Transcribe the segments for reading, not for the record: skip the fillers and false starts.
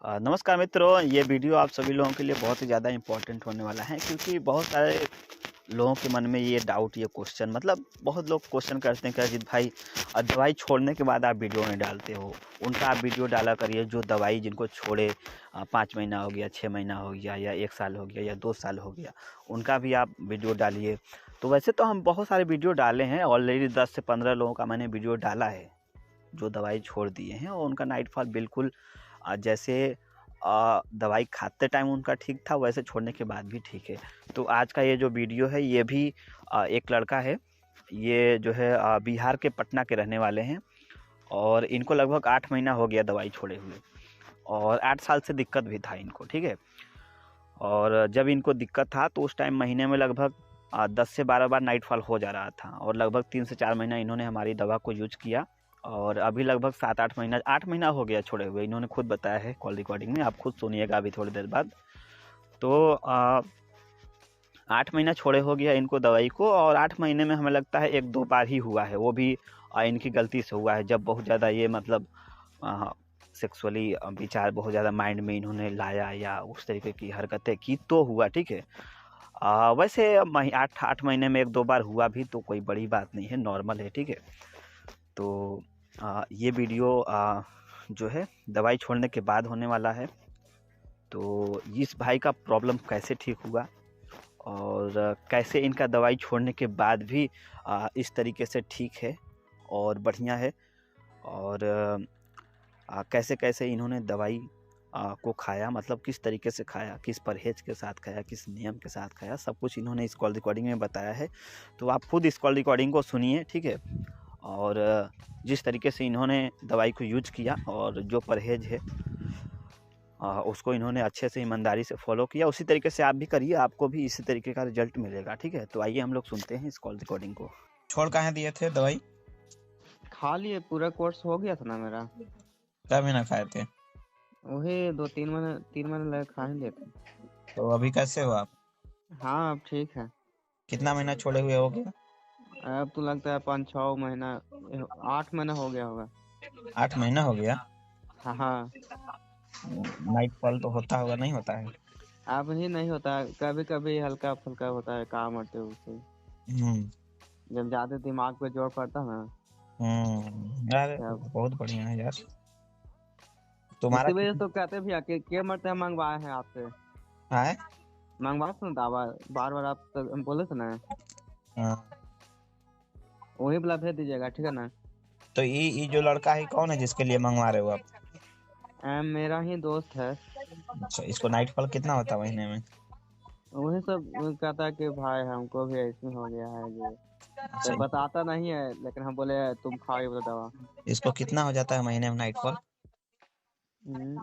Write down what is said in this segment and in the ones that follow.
नमस्कार मित्रों, ये वीडियो आप सभी लोगों के लिए बहुत ही ज़्यादा इम्पोर्टेंट होने वाला है क्योंकि बहुत सारे लोगों के मन में ये डाउट, ये क्वेश्चन मतलब बहुत लोग क्वेश्चन करते हैं कि अजीत भाई दवाई छोड़ने के बाद आप वीडियो नहीं डालते हो। उनका आप वीडियो डाला करिए जो दवाई जिनको छोड़े 5 महीना हो गया, 6 महीना हो गया या 1 साल हो गया या 2 साल हो गया, उनका भी आप वीडियो डालिए। तो वैसे तो हम बहुत सारे वीडियो डाले हैं, ऑलरेडी 10 से 15 लोगों का मैंने वीडियो डाला है जो दवाई छोड़ दिए हैं और उनका नाइटफॉल बिल्कुल जैसे दवाई खाते टाइम उनका ठीक था वैसे छोड़ने के बाद भी ठीक है। तो आज का ये जो वीडियो है ये भी एक लड़का है, ये जो है बिहार के पटना के रहने वाले हैं और इनको लगभग 8 महीना हो गया दवाई छोड़े हुए और 8 साल से दिक्कत भी था इनको, ठीक है। और जब इनको दिक्कत था तो उस टाइम महीने में लगभग 10 से 12 बार नाइटफॉल हो जा रहा था और लगभग 3 से 4 महीना इन्होंने हमारी दवा को यूज किया और अभी लगभग 7-8 महीना 8 महीना हो गया छोड़े हुए। इन्होंने खुद बताया है कॉल रिकॉर्डिंग में, आप खुद सुनिएगा अभी थोड़ी देर बाद। तो 8 महीना छोड़े हो गया इनको दवाई को और 8 महीने में हमें लगता है 1-2 बार ही हुआ है, वो भी इनकी गलती से हुआ है जब बहुत ज़्यादा ये मतलब सेक्सुअली विचार बहुत ज़्यादा माइंड में इन्होंने लाया या उस तरीके की हरकतें की तो हुआ, ठीक है। वैसे 8 महीने में 1-2 बार हुआ भी तो कोई बड़ी बात नहीं है, नॉर्मल है, ठीक है। तो ये वीडियो जो है दवाई छोड़ने के बाद होने वाला है। तो इस भाई का प्रॉब्लम कैसे ठीक हुआ और कैसे इनका दवाई छोड़ने के बाद भी इस तरीके से ठीक है और बढ़िया है और कैसे कैसे इन्होंने दवाई को खाया, मतलब किस तरीके से खाया, किस परहेज के साथ खाया, किस नियम के साथ खाया, सब कुछ इन्होंने इस कॉल रिकॉर्डिंग में बताया है। तो आप खुद इस कॉल रिकॉर्डिंग को सुनिए, ठीक है। और जिस तरीके से इन्होंने दवाई को यूज किया और जो परहेज है उसको इन्होंने अच्छे से ईमानदारी से फॉलो किया, उसी तरीके से आप भी करिए, आपको भी इसी तरीके का रिजल्ट मिलेगा, ठीक है। तो आइए हम लोग सुनते हैं इस कॉल रिकॉर्डिंग को। छोड़ कहाँ दिए थे दवाई? खा लिए, पूरा कोर्स हो गया था ना मेरा। क्या महीना खाए थे? वही 3 महीने लगे खा ही लिए थे। तो अभी कैसे हो आप? हाँ अब ठीक है। कितना महीना छोड़े हुए हो गया? अब तो लगता है 5-6 महीना, 8 महीना हो गया होगा। 8 महीना हो गया। हाँ नाइट फॉल तो होता होगा, नहीं होता है? अब ही नहीं होता, कभी कभी हल्का फुल्का होता है, काम आते उससे जब ज्यादा दिमाग पे जोर पड़ता ना। अरे बहुत बढ़िया है यार तुम्हारा। इसी वजह से तो कहते भैया के मरते मंगवाए हैं आपसे। है? मंगवाए थे ना दवा, बार बार आप तो बोले थे ना, हाँ। वही वाला भेज दीजिएगा, ठीक है ना। तो ये जो लड़का है कौन है जिसके लिए मंगवा रहे हो आप? मेरा ही दोस्त है। अच्छा, इसको नाइट फॉल कितना होता है महीने में? वही सब कहता है कि भाई हमको भी ऐसे हो गया है ये, तो बताता नहीं है, लेकिन हम बोले तुम खाओ ये वाला दवा। इसको कितना हो जाता है महीने में नाइट फॉल?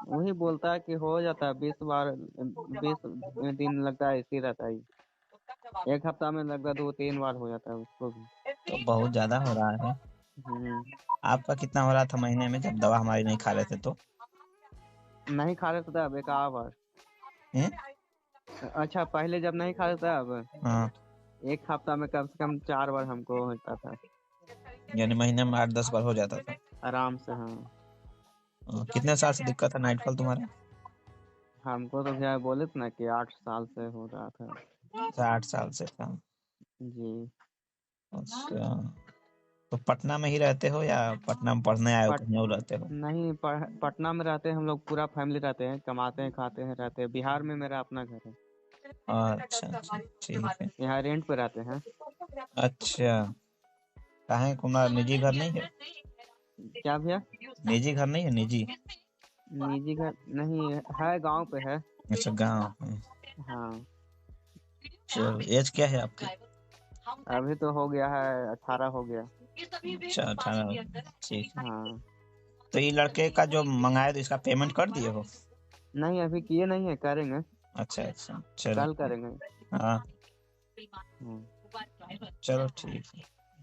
वही बोलता है कि हो जाता है 20 बार, 20 दिन लगता है, इसी रहता है। एक हफ्ता में लगता है 2-3 बार हो जाता है उसको भी। तो बहुत ज्यादा हो रहा है। आपका कितना हो रहा था महीने में जब दवा हमारी नहीं खा रहे थे तो? नहीं खा रहे थे अब 1 बार। अच्छा पहले जब नहीं खा रहे थे अब हाँ। 1 हफ्ता में कम से कम 4 बार हमको होता था, यानी महीने में 8-10 बार हो जाता था आराम से। हाँ कितने साल से दिक्कत है नाइट फॉल तुम्हारा? हमको तो भैया बोले थे ना कि 8 साल से हो रहा था। 8 साल से था। जी। अच्छा, तो पटना में ही रहते हो या पटना में पढ़ने आए हो, कहीं और रहते हो? नहीं पटना में रहते हैं हम लोग, पूरा फैमिली रहते हैं, कमाते हैं खाते हैं रहते हैं। बिहार में मेरा अपना घर है। अच्छा अच्छा, ठीक है। यहाँ रेंट पे रहते हैं। अच्छा, कहाँ तुम्हारा निजी घर नहीं है? क्या भैया? निजी घर नहीं है? निजी घर नहीं है, गांव पे है। अच्छा, गाँव में। हाँ चलो, एज क्या है आपकी? अभी तो हो गया है 18 हो गया। अच्छा, 18, ठीक है। हाँ तो ये लड़के का जो मंगाए तो इसका पेमेंट कर दिए हो? नहीं अभी किए नहीं है, करेंगे। अच्छा अच्छा, चलो कल करेंगे। हाँ हाँ, चलो ठीक है।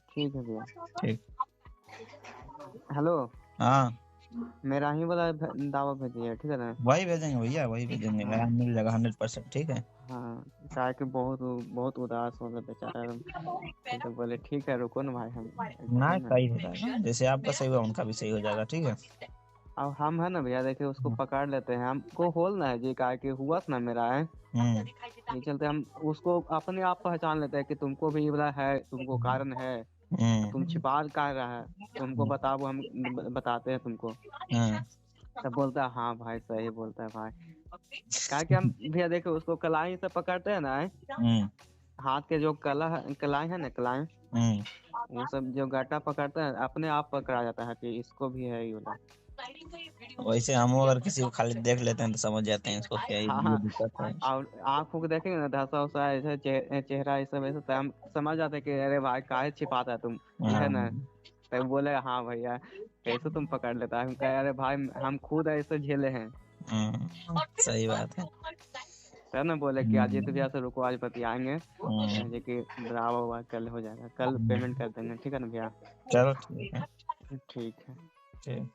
ठीक है भैया। ठीक। हेलो, हाँ मेरा ही वाला दावा भेजिए, ठीक है ना। वही भेजेंगे भैया, वही भेजेंगे। हाँ मिल जाएगा 100%, ठीक है। हाँ, क्या है कि बहुत बहुत उदास हो गया बेचारा। तो बोले ठीक है रुको ना भाई, हम ना है ना। सही हो जाएगा, जैसे आपका सही हुआ उनका भी सही हो जाएगा, ठीक है। अब हम है ना भैया देखिए उसको हम्म, पकड़ लेते हैं, हमको होल ना है जी का कि हुआ ना मेरा है, हम्म, ये चलते हम उसको अपने आप पहचान लेते हैं कि तुमको भी वाला है, तुमको कारण है, तुम हम्म, छिपा का रहा है, तुमको हम्म, बताओ हम बताते हैं तुमको। हम्म, तब बोलता है हाँ भाई सही बोलता है भाई। क्या कि हम भैया देखो उसको कलाई से पकड़ते हैं ना, हम्म, हाथ के जो कलाई है ना कलाई, हम्म। वो सब जो गाटा पकड़ते हैं अपने आप पकड़ा जाता है कि इसको भी है ये वाला। वैसे हम अगर किसी को खाली देख लेते हैं तो समझ जाते हैं इसको क्या हाँ ये हाँ, दिक्कत है। और आँखों को देखेंगे ना धसा उसा ऐसे चेहरा ऐसा वैसा, तो हम समझ जाते हैं कि अरे भाई काहे छिपाता है तुम, ये है ना। हाँ, तो बोले हाँ भैया कैसे तुम पकड़ लेता है, हम कहे अरे भाई हम खुद ऐसे झेले हैं। सही बात है। तब ना बोले कि आज ये तो हम्म, भैया से रुको आज बतियाएंगे, हम्म, जे कि ब्रावा हुआ कल हो जाएगा, कल पेमेंट कर देंगे, ठीक है ना भैया। चलो ठीक है। ठीक है। ठीक।